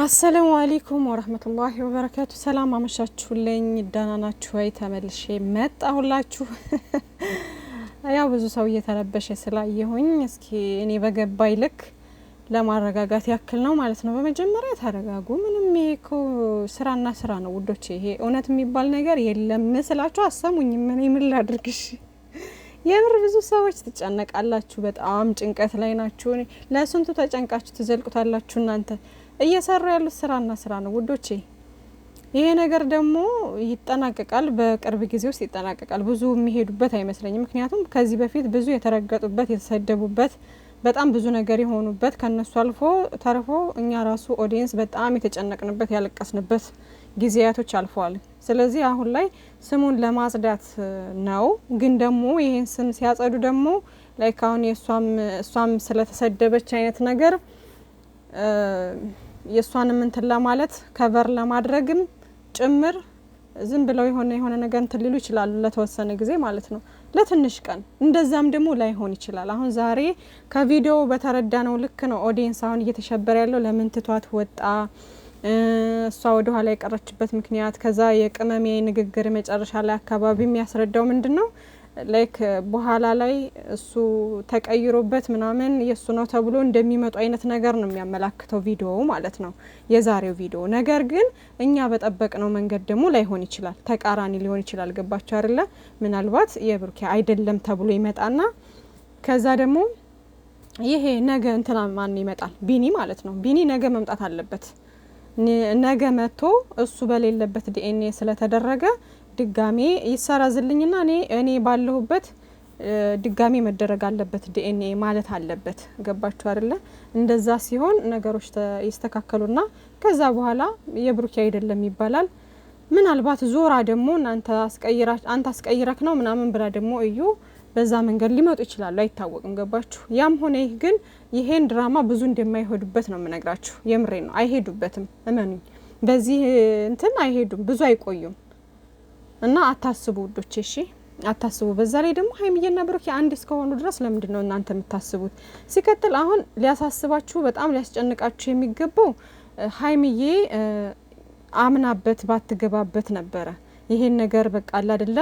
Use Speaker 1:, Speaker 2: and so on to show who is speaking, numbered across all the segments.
Speaker 1: አሰላሙ አለይኩም ወራህመቱላሂ ወበረካቱ። ሰላም አመሻችሁልኝ። ደህና ናችሁ ወይ? ተመልሼ መጣሁላችሁ። ያው ብዙ ሰው እየተረበሸ ስላየሁኝ እስኪ እኔ በገባይ ልክ ለማረጋጋት ያክል ነው ማለት ነው። በመጀመሪያ ተረጋጉ። ምንም ይሄ እኮ ስራና ስራ ነው ውዶቼ። ይሄ እውነት የሚባል ነገር የለም ስላችሁ አሰሙኝ። ምን ላድርግሽ? የምር ብዙ ሰዎች ትጨነቃላችሁ። በጣም ጭንቀት ላይ ናችሁ። ለስንቱ ተጨንቃችሁ ትዘልቁታላችሁ እናንተ እየሰሩ ያሉት ስራና ስራ ነው ውዶቼ። ይሄ ነገር ደግሞ ይጠናቀቃል፣ በቅርብ ጊዜ ውስጥ ይጠናቀቃል። ብዙ የሚሄዱበት አይመስለኝም። ምክንያቱም ከዚህ በፊት ብዙ የተረገጡበት፣ የተሰደቡበት፣ በጣም ብዙ ነገር የሆኑበት ከነሱ አልፎ ተርፎ እኛ ራሱ ኦዲየንስ በጣም የተጨነቅንበት ያለቀስንበት ጊዜያቶች አልፈዋል። ስለዚህ አሁን ላይ ስሙን ለማጽዳት ነው። ግን ደግሞ ይሄን ስም ሲያጸዱ ደግሞ ላይክ አሁን እሷም ስለተሰደበች አይነት ነገር የሷንም እንትን ለማለት ከቨር ለማድረግም ጭምር ዝም ብለው የሆነ ነገር እንትን ሊሉ ይችላሉ፣ ለተወሰነ ጊዜ ማለት ነው፣ ለትንሽ ቀን። እንደዛም ደግሞ ላይሆን ይችላል። አሁን ዛሬ ከቪዲዮ በተረዳነው ልክ ነው ኦዲየንስ አሁን እየተሸበረ ያለው። ለምን ትቷት ወጣ? እሷ ወደ ኋላ የቀረችበት ምክንያት፣ ከዛ የቅመሜ ንግግር መጨረሻ ላይ አካባቢ የሚያስረዳው ምንድነው ላይክ በኋላ ላይ እሱ ተቀይሮበት ምናምን የሱ ነው ተብሎ እንደሚመጡ አይነት ነገር ነው የሚያመላክተው ቪዲዮ ማለት ነው፣ የዛሬው ቪዲዮ። ነገር ግን እኛ በጠበቅነው መንገድ ደግሞ ላይሆን ይችላል፣ ተቃራኒ ሊሆን ይችላል። ገባችሁ አይደለ? ምናልባት የብሩኬ አይደለም ተብሎ ይመጣና ከዛ ደግሞ ይሄ ነገ እንትና ማን ይመጣል? ቢኒ ማለት ነው። ቢኒ ነገ መምጣት አለበት። ነገ መጥቶ እሱ በሌለበት ዲኤንኤ ስለተደረገ ድጋሜ ይሰራዝልኝና እኔ ባለሁበት ድጋሜ መደረግ አለበት ዲኤንኤ ማለት አለበት። ገባችሁ አይደለ? እንደዛ ሲሆን ነገሮች ይስተካከሉና ከዛ በኋላ የብሩኬ አይደለም ይባላል። ምናልባት ዞራ ደግሞ አንተ አስቀይረክ ነው ምናምን ብላ ደግሞ እዩ በዛ መንገድ ሊመጡ ይችላሉ፣ አይታወቅም። ገባችሁ? ያም ሆነ ይህ ግን ይሄን ድራማ ብዙ እንደማይሄዱበት ነው የምነግራችሁ። የምሬ ነው፣ አይሄዱበትም። እመኑኝ፣ በዚህ እንትን አይሄዱም፣ ብዙ አይቆዩም። እና አታስቡ ውዶቼ፣ እሺ አታስቡ። በዛ ላይ ደግሞ ሀይሚዬና ብሩኬ አንድ እስከሆኑ ድረስ ለምንድን ነው እናንተ የምታስቡት? ሲቀጥል አሁን ሊያሳስባችሁ በጣም ሊያስጨንቃችሁ የሚገባው ሀይሚዬ አምናበት ባትገባበት ነበረ። ይሄን ነገር በቃ አለ አይደለ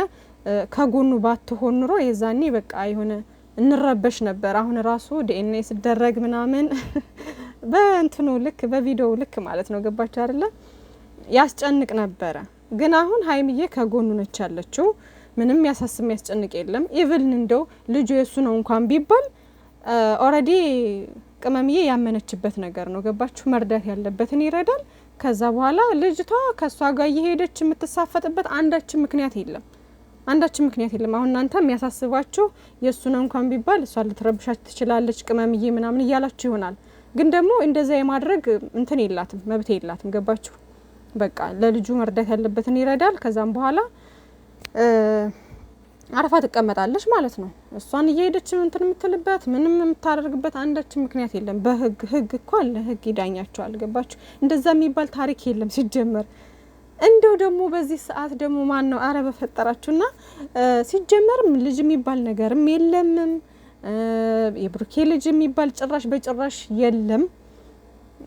Speaker 1: ከጎኑ ባትሆን ኑሮ የዛኔ በቃ የሆነ እንረበሽ ነበር። አሁን ራሱ ዲኤንኤ ሲደረግ ምናምን በእንትኑ ልክ በቪዲዮ ልክ ማለት ነው። ገባችሁ አይደለ? ያስጨንቅ ነበረ። ግን አሁን ሀይሚዬ ከጎኑ ነች ያለችው። ምንም ያሳስብ ያስጨንቅ የለም። ኢቭን እንደው ልጁ የሱ ነው እንኳን ቢባል ኦሬዲ ቅመምዬ ያመነችበት ነገር ነው። ገባችሁ? መርዳት ያለበትን ይረዳል። ከዛ በኋላ ልጅቷ ከሷ ጋር እየሄደች የምትሳፈጥበት አንዳችን ምክንያት የለም። አሁን እናንተ የሚያሳስባችሁ የሱ ነው እንኳን ቢባል እሷ ልትረብሻችሁ ትችላለች ቅመምዬ ምናምን እያላችሁ ይሆናል። ግን ደግሞ እንደዛ የማድረግ እንትን የላትም፣ መብት የላትም። ገባችሁ? በቃ ለልጁ መርዳት ያለበትን ይረዳል። ከዛም በኋላ አርፋ ትቀመጣለች ማለት ነው። እሷን እየሄደች እንትን የምትልበት ምንም የምታደርግበት አንዳችን ምክንያት የለም። ህግ እኮ አለ፣ ህግ ይዳኛቸዋል። ገባችሁ? እንደዛ የሚባል ታሪክ የለም ሲጀመር። እንደው ደግሞ በዚህ ሰዓት ደግሞ ማን ነው? አረ በፈጠራችሁና ሲጀመርም ልጅ የሚባል ነገርም የለምም። የብሩኬ ልጅ የሚባል ጭራሽ በጭራሽ የለም።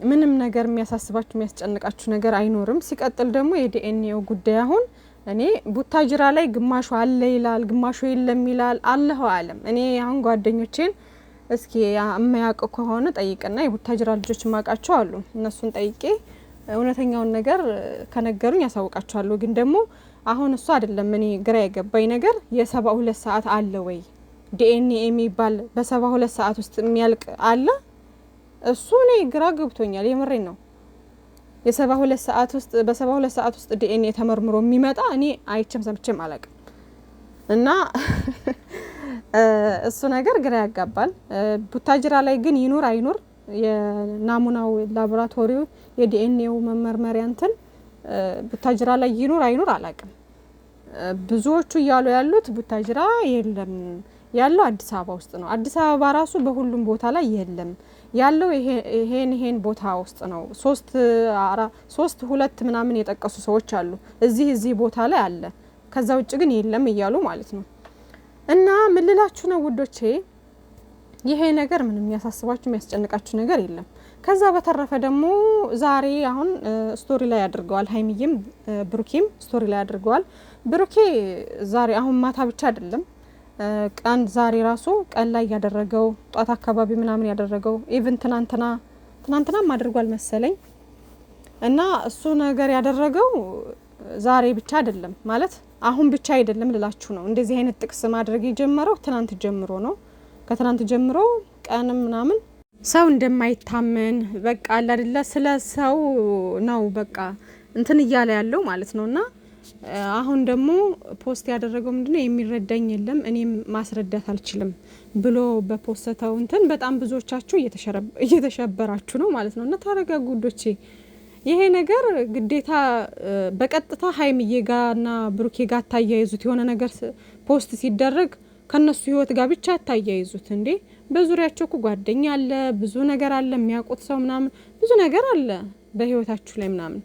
Speaker 1: ምንም ነገር የሚያሳስባችሁ የሚያስጨንቃችሁ ነገር አይኖርም። ሲቀጥል ደግሞ የዲኤንኤው ጉዳይ አሁን እኔ ቡታጅራ ላይ ግማሹ አለ ይላል፣ ግማሹ የለም ይላል። አለሁ አለም። እኔ አሁን ጓደኞቼን እስኪ የማያውቁ ከሆነ ጠይቅና የቡታጅራ ልጆች ማቃቸው አሉ፣ እነሱን ጠይቄ እውነተኛውን ነገር ከነገሩኝ ያሳውቃቸዋለሁ። ግን ደግሞ አሁን እሱ አይደለም እኔ ግራ የገባኝ ነገር የ72 ሰዓት አለ ወይ ዲኤንኤ የሚባል በ72 ሰዓት ውስጥ የሚያልቅ አለ? እሱ እኔ ግራ ገብቶኛል። የምሬን ነው። የ72 ሰዓት ውስጥ በ72 ሰዓት ውስጥ ዲኤንኤ ተመርምሮ የሚመጣ እኔ አይቼም ሰምቼም አላውቅም። እና እሱ ነገር ግራ ያጋባል። ቡታጅራ ላይ ግን ይኑር አይኑር የናሙናው ላቦራቶሪው የዲኤንኤው መመርመሪያ እንትን ቡታጅራ ላይ ይኑር አይኑር አላውቅም። ብዙዎቹ እያሉ ያሉት ቡታጅራ የለም ያለው አዲስ አበባ ውስጥ ነው። አዲስ አበባ ራሱ በሁሉም ቦታ ላይ የለም ያለው ይሄን ቦታ ውስጥ ነው። 2 ምናምን የጠቀሱ ሰዎች አሉ። እዚህ ቦታ ላይ አለ፣ ከዛ ውጭ ግን የለም እያሉ ማለት ነው። እና ምን ልላችሁ ነው ውዶቼ፣ ይሄ ነገር ምንም የሚያሳስባችሁ የሚያስጨንቃችሁ ነገር የለም። ከዛ በተረፈ ደግሞ ዛሬ አሁን ስቶሪ ላይ ያደርገዋል ሀይሚዬም ብሩኬም ስቶሪ ላይ ያደርገዋል። ብሩኬ ዛሬ አሁን ማታ ብቻ አይደለም ቀን ዛሬ ራሱ ቀን ላይ ያደረገው ጧት አካባቢ ምናምን ያደረገው ኢቭን ትናንትናም አድርጓል መሰለኝ። እና እሱ ነገር ያደረገው ዛሬ ብቻ አይደለም ማለት አሁን ብቻ አይደለም ልላችሁ ነው። እንደዚህ አይነት ጥቅስ ማድረግ የጀመረው ትናንት ጀምሮ ነው። ከትናንት ጀምሮ ቀንም ምናምን ሰው እንደማይታመን በቃ አለ አይደለ ስለ ሰው ነው በቃ እንትን እያለ ያለው ማለት ነውና አሁን ደግሞ ፖስት ያደረገው ምንድነው የሚረዳኝ የለም እኔም ማስረዳት አልችልም ብሎ በፖስተው እንትን በጣም ብዙዎቻችሁ እየተሸበራችሁ ነው ማለት ነውና ታረጋጉ ጉዶቼ። ይሄ ነገር ግዴታ በቀጥታ ሀይሚዬ ጋርና ብሩኬ ጋር ታያይዙት የሆነ ነገር ፖስት ሲደረግ ከነሱ ህይወት ጋር ብቻ ታያይዙት እንዴ። በዙሪያቸው እኮ ጓደኛ አለ፣ ብዙ ነገር አለ፣ የሚያውቁት ሰው ምናምን ብዙ ነገር አለ በህይወታችሁ ላይ ምናምን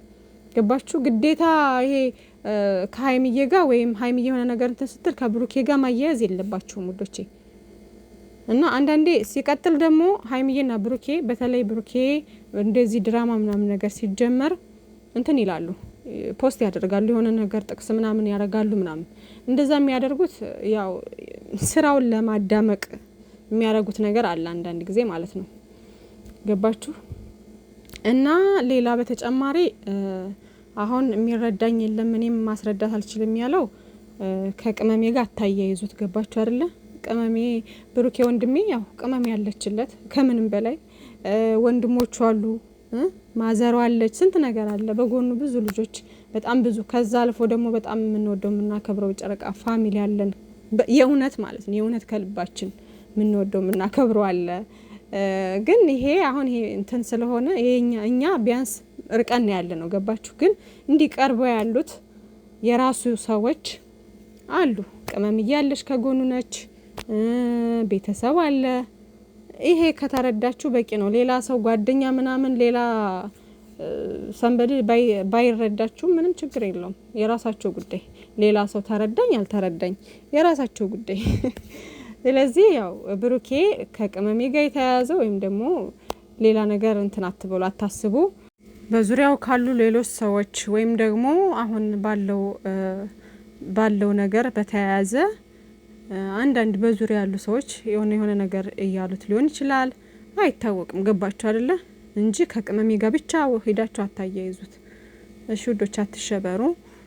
Speaker 1: ገባችሁ። ግዴታ ይሄ ከሀይሚዬ ጋር ወይም ሀይሚዬ የሆነ ነገር እንትን ስትል ከብሩኬ ጋር ማያያዝ የለባችሁም ውዶቼ። እና አንዳንዴ ሲቀጥል ደግሞ ሀይሚዬና ብሩኬ በተለይ ብሩኬ እንደዚህ ድራማ ምናምን ነገር ሲጀመር እንትን ይላሉ ፖስት ያደርጋሉ የሆነ ነገር ጥቅስ ምናምን ያደርጋሉ ምናምን እንደዛ የሚያደርጉት ያው ስራውን ለማዳመቅ የሚያደርጉት ነገር አለ አንዳንድ ጊዜ ማለት ነው ገባችሁ። እና ሌላ በተጨማሪ አሁን የሚረዳኝ የለም እኔም ማስረዳት አልችልም ያለው ከቅመሜ ጋር አታያይዙት ገባችሁ አይደለ። ቅመሜ ብሩኬ ወንድሜ ያው ቅመሜ ያለችለት ከምንም በላይ ወንድሞቹ አሉ ማዘሯ አለች ስንት ነገር አለ በጎኑ ብዙ ልጆች በጣም ብዙ ከዛ አልፎ ደግሞ በጣም የምንወደው የምናከብረው ጨረቃ ፋሚሊ አለን የእውነት ማለት ነው የእውነት ከልባችን የምንወደው የምናከብረው አለ። ግን ይሄ አሁን ይሄ እንትን ስለሆነ እኛ ቢያንስ ርቀን ያለ ነው ገባችሁ። ግን እንዲቀርበው ያሉት የራሱ ሰዎች አሉ ቅመም እያለች ከጎኑ ነች ቤተሰብ አለ። ይሄ ከተረዳችሁ በቂ ነው። ሌላ ሰው ጓደኛ ምናምን ሌላ ሰንበዲ ባይረዳችሁ ምንም ችግር የለውም የራሳቸው ጉዳይ። ሌላ ሰው ተረዳኝ አልተረዳኝ የራሳቸው ጉዳይ። ስለዚህ ያው ብሩኬ ከቅመሜ ጋር የተያያዘው ወይም ደግሞ ሌላ ነገር እንትን አትበሉ አታስቡ። በዙሪያው ካሉ ሌሎች ሰዎች ወይም ደግሞ አሁን ባለው ነገር በተያያዘ አንዳንድ በዙሪያ ያሉ ሰዎች የሆነ ነገር እያሉት ሊሆን ይችላል አይታወቅም ገባችሁ አይደለ እንጂ ከቅመሜ ጋር ብቻ ሄዳችሁ አታያይዙት እሺ ውዶች አትሸበሩ።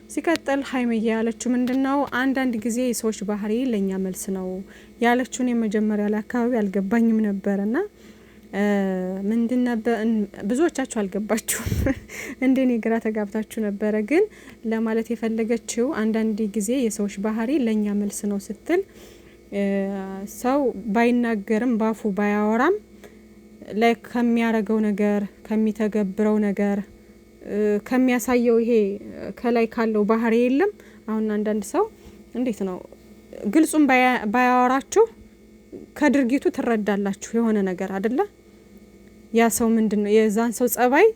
Speaker 1: ሲቀጥል ሀይሚዬ ያለችው ምንድነው አንዳንድ ጊዜ የሰዎች ባህሪ ለኛ መልስ ነው ያለችውን የመጀመሪያ ላይ አካባቢ አልገባኝም ነበርና ምንድነው ብዙዎቻችሁ አልገባችሁም እንደኔ ግራ ተጋብታችሁ ነበረ። ግን ለማለት የፈለገችው አንዳንድ ጊዜ የሰዎች ባህሪ ለኛ መልስ ነው ስትል ሰው ባይናገርም ባፉ ባያወራም ላይ ከሚያረገው ነገር ከሚተገብረው ነገር ከሚያሳየው ይሄ ከላይ ካለው ባህሪ የለም። አሁን አንዳንድ ሰው እንዴት ነው ግልጹም ባያወራችሁ ከድርጊቱ ትረዳላችሁ የሆነ ነገር አይደለ። ያ ሰው ምንድነው የዛን ሰው ጸባይ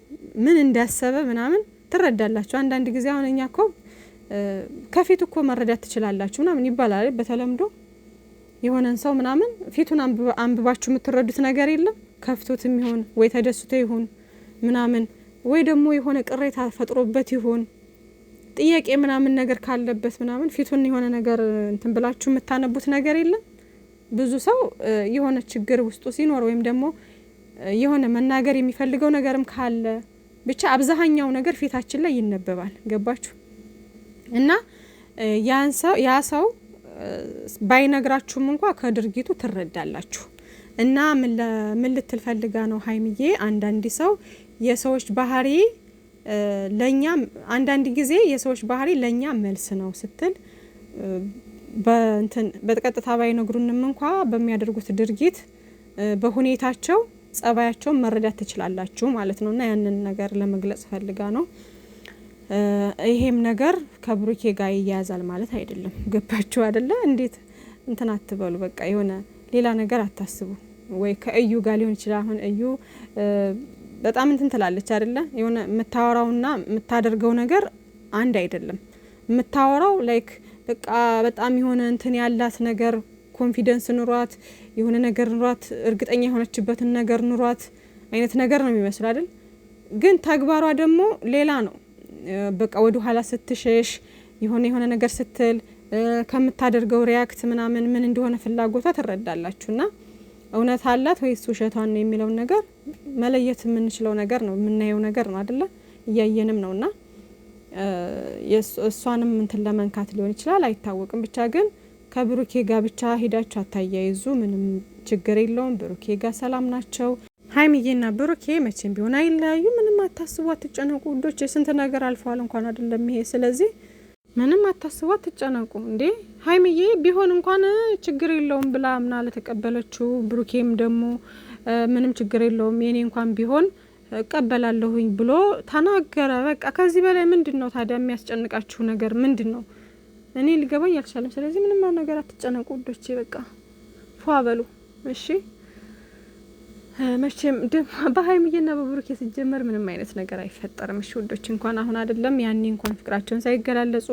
Speaker 1: ምን እንዳሰበ ምናምን ትረዳላችሁ። አንዳንድ ጊዜ አሁን እኛ እኮ ከፊቱ እኮ መረዳት ትችላላችሁ ምናምን ይባላል በተለምዶ የሆነን ሰው ምናምን ፊቱን አንብባችሁ የምትረዱት ነገር የለም። ከፍቶትም ይሁን ወይ ተደስቶ ይሁን ምናምን ወይ ደግሞ የሆነ ቅሬታ ፈጥሮበት ይሁን ጥያቄ ምናምን ነገር ካለበት ምናምን ፊቱን የሆነ ነገር እንትን ብላችሁ የምታነቡት ነገር የለም። ብዙ ሰው የሆነ ችግር ውስጡ ሲኖር ወይም ደግሞ የሆነ መናገር የሚፈልገው ነገርም ካለ ብቻ አብዛኛው ነገር ፊታችን ላይ ይነበባል ገባችሁ። እና ያ ሰው ባይነግራችሁም እንኳን ከድርጊቱ ትረዳላችሁ። እና ምን ልትል ፈልጋ ነው ሀይሚዬ አንዳንድ ሰው የሰዎች ባህሪ ለኛ አንዳንድ ጊዜ የሰዎች ባህሪ ለኛ መልስ ነው ስትል በቀጥታ ባይነግሩንም እንኳን በሚያደርጉት ድርጊት በሁኔታቸው ጸባያቸውን መረዳት ትችላላችሁ ማለት ነውና ያንን ነገር ለመግለጽ ፈልጋ ነው። ይሄም ነገር ከብሩኬ ጋር ይያዛል ማለት አይደለም ገባችሁ አይደለ። እንዴት እንትን አትበሉ በቃ የሆነ ሌላ ነገር አታስቡ። ወይ ከእዩ ጋር ሊሆን ይችላል። አሁን እዩ በጣም እንትን ትላለች አይደለ የሆነ የምታወራውና የምታደርገው ነገር አንድ አይደለም። የምታወራው ላይክ በቃ በጣም የሆነ እንትን ያላት ነገር ኮንፊደንስ ኑሯት የሆነ ነገር ኑሯት እርግጠኛ የሆነችበትን ነገር ኑሯት አይነት ነገር ነው የሚመስለው አይደል? ግን ተግባሯ ደግሞ ሌላ ነው። በቃ ወደ ኋላ ስትሸሽ የሆነ ነገር ስትል ከምታደርገው ሪያክት ምናምን ምን እንደሆነ ፍላጎቷ ትረዳላችሁና እውነት አላት ወይስ ውሸቷን ነው የሚለው ነገር መለየት የምንችለው ነገር ነው፣ የምናየው ነገር ነው አይደለ? እያየንም ነውና እሷንም እንትን ለመንካት ሊሆን ይችላል አይታወቅም። ብቻ ግን ከብሩኬ ጋር ብቻ ሄዳችሁ አታያይዙ፣ ምንም ችግር የለውም። ብሩኬ ጋር ሰላም ናቸው። ሀይሚዬና ብሩኬ መቼም ቢሆን አይለያዩ። ምንም አታስቡ፣ አትጨነቁ ውዶች። የስንት ነገር አልፈዋል እንኳን አይደለም ይሄ። ስለዚህ ምንም አታስቡ፣ አትጨነቁ። እንዴ ሀይሚዬ ቢሆን እንኳን ችግር የለውም ብላ አምና ለተቀበለችው ብሩኬም ደግሞ ምንም ችግር የለውም የኔ እንኳን ቢሆን እቀበላለሁኝ ብሎ ተናገረ። በቃ ከዚህ በላይ ምንድነው ታዲያ የሚያስጨንቃችሁ ነገር ምንድነው? እኔ ሊገባኝ አልቻለም። ስለዚህ ምንም ነገር አትጨነቁ ውዶቼ፣ በቃ ፏ በሉ እሺ። መቼም በሀይሚዬና በብሩኬ ሲጀመር ምንም አይነት ነገር አይፈጠርም። እሺ ውዶች፣ እንኳን አሁን አይደለም ያኔ እንኳን ፍቅራቸውን ሳይገላለጹ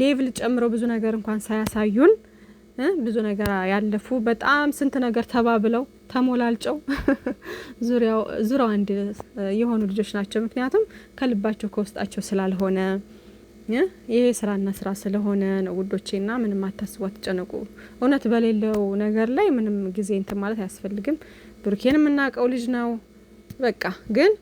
Speaker 1: ሌቭል ጨምረው ብዙ ነገር እንኳን ሳያሳዩን ብዙ ነገር ያለፉ በጣም ስንት ነገር ተባብለው ተሞላልጨው ዙሪያው አንድ የሆኑ ልጆች ናቸው። ምክንያቱም ከልባቸው ከውስጣቸው ስላልሆነ ይሄ ስራና ስራ ስለሆነ ነው ውዶቼና ምንም አታስቡ፣ አትጨነቁ። እውነት በሌለው ነገር ላይ ምንም ጊዜ እንትን ማለት አያስፈልግም። ብሩኬን የምናውቀው ልጅ ነው። በቃ ግን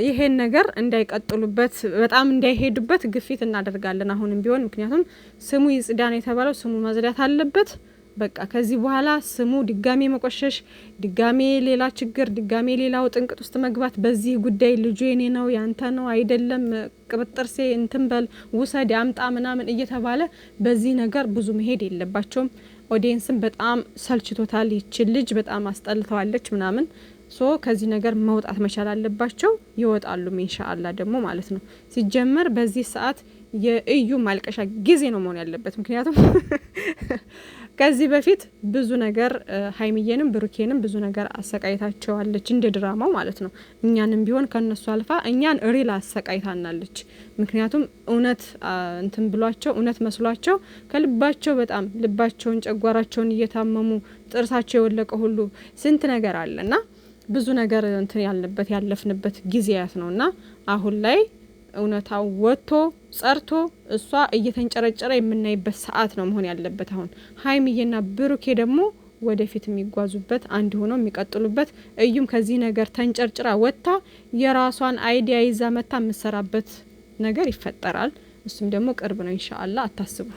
Speaker 1: ይሄን ነገር እንዳይቀጥሉበት በጣም እንዳይሄዱበት ግፊት እናደርጋለን አሁንም ቢሆን። ምክንያቱም ስሙ ይጽዳን የተባለው ስሙ መጽዳት አለበት። በቃ ከዚህ በኋላ ስሙ ድጋሜ መቆሸሽ፣ ድጋሜ ሌላ ችግር፣ ድጋሜ ሌላው ጥንቅጥ ውስጥ መግባት በዚህ ጉዳይ ልጁ የኔ ነው ያንተ ነው አይደለም ቅብጥርሴ እንትንበል ውሰድ አምጣ ምናምን እየተባለ በዚህ ነገር ብዙ መሄድ የለባቸውም። ኦዲየንስም በጣም ሰልችቶታል። ይችል ልጅ በጣም አስጠልተዋለች ምናምን ሶ ከዚህ ነገር መውጣት መቻል አለባቸው። ይወጣሉ ኢንሻአላህ ደግሞ ማለት ነው። ሲጀመር በዚህ ሰዓት የእዩ ማልቀሻ ጊዜ ነው መሆን ያለበት። ምክንያቱም ከዚህ በፊት ብዙ ነገር ሀይሚዬንም ብሩኬንም ብዙ ነገር አሰቃይታቸዋለች እንደ ድራማው ማለት ነው። እኛንም ቢሆን ከነሱ አልፋ እኛን ሪል አሰቃይታናለች። ምክንያቱም እውነት እንትን ብሏቸው እውነት መስሏቸው ከልባቸው በጣም ልባቸውን ጨጓራቸውን እየታመሙ ጥርሳቸው የወለቀ ሁሉ ስንት ነገር አለና ብዙ ነገር እንትን ያልንበት ያለፍንበት ጊዜያት ነውና አሁን ላይ እውነታው ወጥቶ ጸርቶ እሷ እየተንጨረጨረ የምናይበት ሰዓት ነው መሆን ያለበት። አሁን ሀይሚዬና ብሩኬ ደግሞ ወደፊት የሚጓዙበት አንድ ሆነው የሚቀጥሉበት እዩም ከዚህ ነገር ተንጨርጭራ ወጥታ የራሷን አይዲያ ይዛ መታ የምትሰራበት ነገር ይፈጠራል። እሱም ደግሞ ቅርብ ነው ኢንሻአላህ፣ አታስቡ።